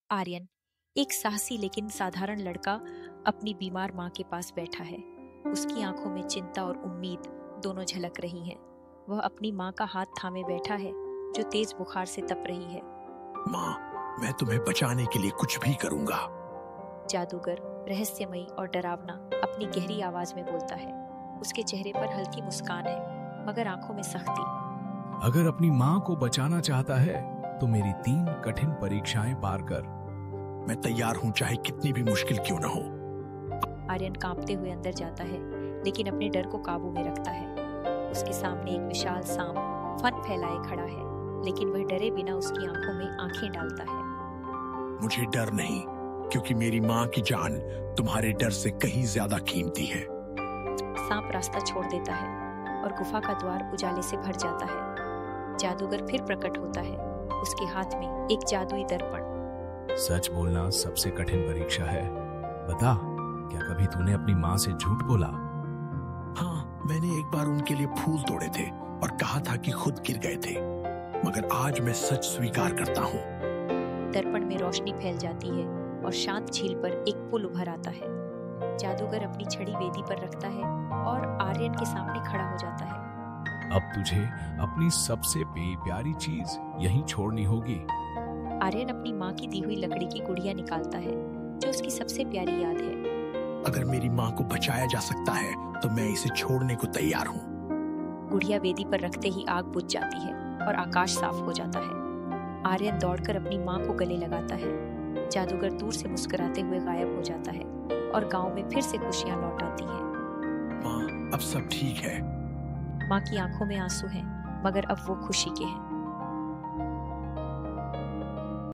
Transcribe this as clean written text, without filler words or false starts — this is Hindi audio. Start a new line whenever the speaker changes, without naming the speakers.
आर्यन, एक साहसी लेकिन साधारण लड़का, अपनी बीमार माँ के पास बैठा है। उसकी आंखों में चिंता और उम्मीद दोनों झलक रही हैं। वह अपनी माँ का हाथ थामे बैठा है, जो तेज बुखार से तप रही है।
माँ, मैं तुम्हें बचाने के लिए कुछ भी करूंगा।
जादूगर रहस्यमयी और डरावना अपनी गहरी आवाज में बोलता है। उसके चेहरे पर हल्की मुस्कान है, मगर आंखों में सख्ती।
अगर अपनी माँ को बचाना चाहता है तो मेरी 3 कठिन परीक्षाएं पार कर।
मैं तैयार हूँ, चाहे कितनी भी मुश्किल क्यों न हो।
आर्यन कांपते हुए अंदर जाता है, लेकिन अपने डर को काबू में रखता है। उसके सामने एक विशाल सांप फन फैलाए खड़ा है, लेकिन वह डरे बिना उसकी आंखों में आंखें डालता है।
मुझे डर नहीं, क्योंकि मेरी माँ की जान तुम्हारे डर से कहीं ज्यादा कीमती है।
सांप रास्ता छोड़ देता है और गुफा का द्वार उजाले से भर जाता है। जादूगर फिर प्रकट होता है, उसके हाथ में एक जादुई दर्पण।
सच बोलना सबसे कठिन परीक्षा है। बता, क्या कभी तूने अपनी माँ से झूठ बोला?
हाँ, मैंने एक बार उनके लिए फूल तोड़े थे और कहा था कि खुद गिर गए थे, मगर आज मैं सच स्वीकार करता हूँ।
दर्पण में रोशनी फैल जाती है और शांत झील पर एक पुल उभर आता है। जादूगर अपनी छड़ी वेदी पर रखता है और आर्यन के सामने खड़ा हो जाता है।
अब तुझे अपनी सबसे प्यारी चीज यहीं छोड़नी होगी।
आर्यन अपनी माँ की दी हुई लकड़ी की गुड़िया निकालता है, जो उसकी सबसे प्यारी याद है।
अगर मेरी माँ को बचाया जा सकता है तो मैं इसे छोड़ने को तैयार हूँ।
गुड़िया वेदी पर रखते ही आग बुझ जाती है और आकाश साफ हो जाता है। आर्यन दौड़कर अपनी माँ को गले लगाता है। जादूगर दूर से मुस्कुराते हुए गायब हो जाता है और गांव में फिर से खुशियां लौट आती हैं।
माँ, अब सब ठीक है।
माँ की आंखों में आंसू हैं, मगर अब वो खुशी के हैं।